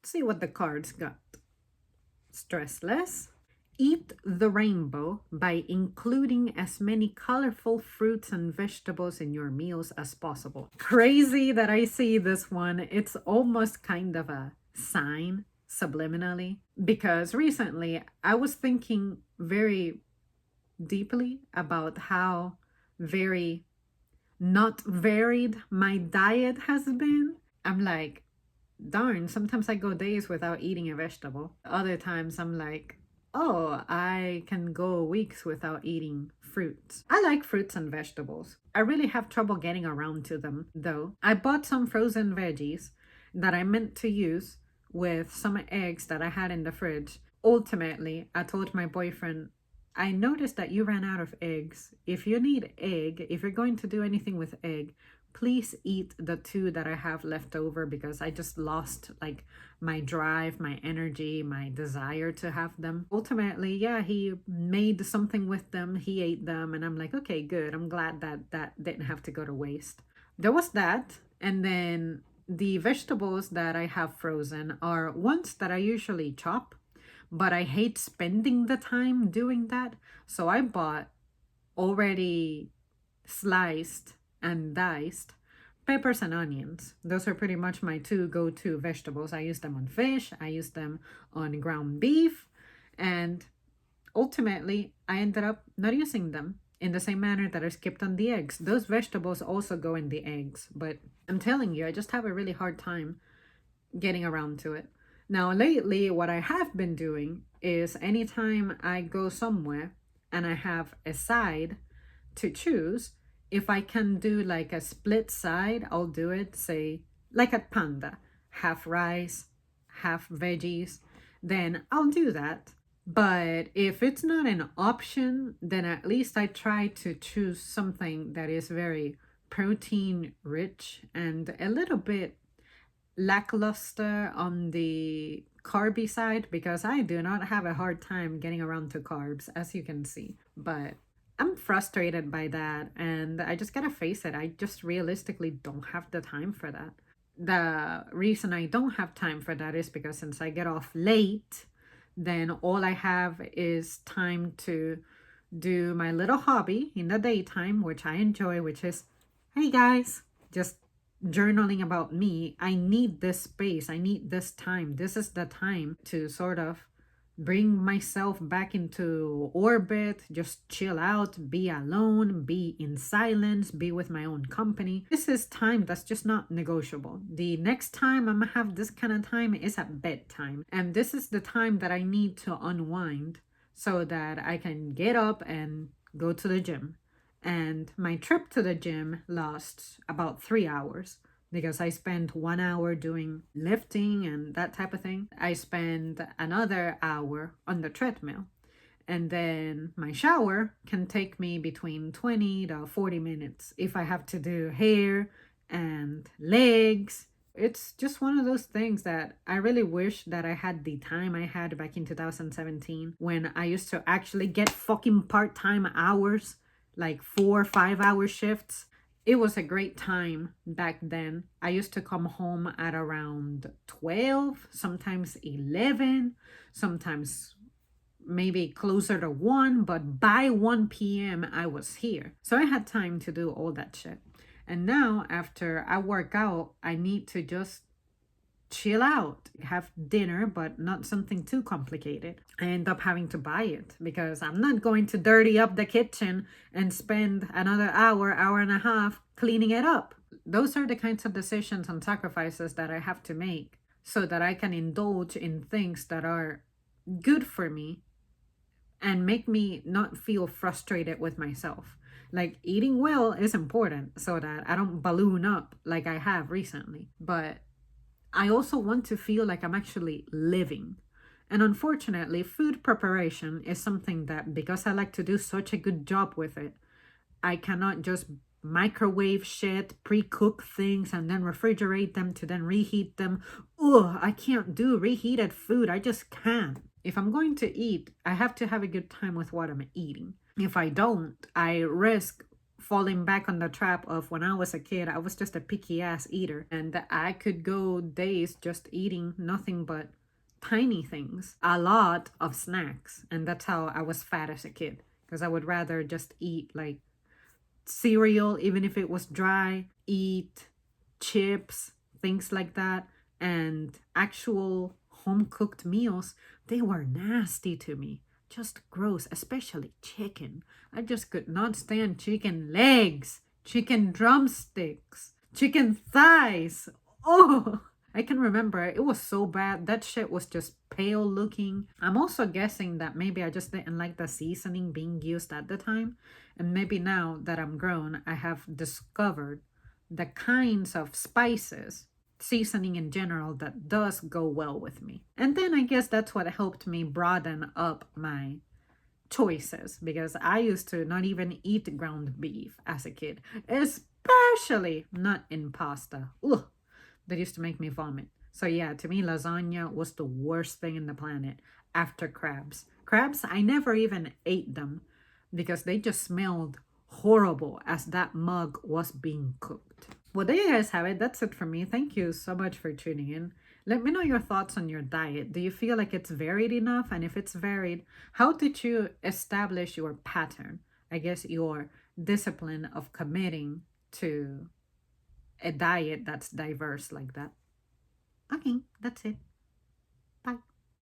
See what the cards got. Stress less. Eat the rainbow by including as many colorful fruits and vegetables in your meals as possible. Crazy that I see this one. It's almost kind of a sign subliminally because recently I was thinking very deeply about how very not varied my diet has been. I'm like, darn, sometimes I go days without eating a vegetable. Other times I'm like, oh, I can go weeks without eating fruits. I like fruits and vegetables. I really have trouble getting around to them though. I bought some frozen veggies that I meant to use with some eggs that I had in the fridge. Ultimately, I told my boyfriend, I noticed that you ran out of eggs. If you need egg, if you're going to do anything with egg, please eat the two that I have left over because I just lost like my drive, my energy, my desire to have them. Ultimately, yeah, he made something with them. He ate them and I'm like, okay, good. I'm glad that that didn't have to go to waste. There was that. And then the vegetables that I have frozen are ones that I usually chop, but I hate spending the time doing that. So I bought already sliced and diced peppers and onions. Those are pretty much my two go-to vegetables. I use them on fish, I use them on ground beef, and ultimately I ended up not using them in the same manner that I skipped on the eggs. Those vegetables also go in the eggs, but I'm telling you, I just have a really hard time getting around to it. Now, lately, what I have been doing is anytime I go somewhere and I have a side to choose, if I can do like a split side, I'll do it, say, like at Panda, half rice, half veggies, then I'll do that. But if it's not an option, then at least I try to choose something that is very protein rich and a little bit lackluster on the carby side because I do not have a hard time getting around to carbs, as you can see. But I'm frustrated by that, and I just gotta face it. I just realistically don't have the time for that. The reason I don't have time for that is because since I get off late, then all I have is time to do my little hobby in the daytime, which I enjoy, which is, hey guys, just journaling about me. I need this space. I need this time. This is the time to sort of bring myself back into orbit, just chill out, be alone, be in silence, be with my own company. This is time that's just not negotiable. The next time I'm gonna have this kind of time is at bedtime. And this is the time that I need to unwind so that I can get up and go to the gym. And my trip to the gym lasts about 3 hours because I spend 1 hour doing lifting and that type of thing. I spend another hour on the treadmill. And then my shower can take me between 20 to 40 minutes if I have to do hair and legs. It's just one of those things that I really wish that I had the time I had back in 2017 when I used to actually get fucking part-time hours, like 4 or 5 hour shifts. It was a great time back then. I used to come home at around 12, sometimes 11, sometimes maybe closer to 1, but by 1 p.m. I was here. So I had time to do all that shit. And now after I work out, I need to just chill out, have dinner, but not something too complicated. I end up having to buy it because I'm not going to dirty up the kitchen and spend another hour, hour and a half cleaning it up. Those are the kinds of decisions and sacrifices that I have to make so that I can indulge in things that are good for me and make me not feel frustrated with myself. Like eating well is important so that I don't balloon up like I have recently. But I also want to feel like I'm actually living. And unfortunately, food preparation is something that, because I like to do such a good job with it, I cannot just microwave shit, pre-cook things, and then refrigerate them to then reheat them. Ugh, I can't do reheated food. I just can't. If I'm going to eat, I have to have a good time with what I'm eating. If I don't, I risk falling back on the trap of when I was a kid, I was just a picky ass eater. And I could go days just eating nothing but tiny things, a lot of snacks. And that's how I was fat as a kid. Because I would rather just eat like cereal, even if it was dry, eat chips, things like that. And actual home cooked meals, they were nasty to me. Just gross, especially chicken. I just could not stand chicken legs, chicken drumsticks, chicken thighs. Oh, I can remember it was so bad. That shit was just pale looking. I'm also guessing that maybe I just didn't like the seasoning being used at the time. And maybe now that I'm grown, I have discovered the kinds of spices, seasoning in general, that does go well with me. And then I guess that's what helped me broaden up my choices, because I used to not even eat ground beef as a kid, especially not in pasta. Ugh, that used to make me vomit. So yeah, to me, lasagna was the worst thing in the planet after crabs. Crabs, I never even ate them because they just smelled horrible as that mug was being cooked. Well, there you guys have it. That's it for me. Thank you so much for tuning in. Let me know your thoughts on your diet. Do you feel like it's varied enough? And if it's varied, how did you establish your pattern? I guess your discipline of committing to a diet that's diverse like that. Okay, that's it.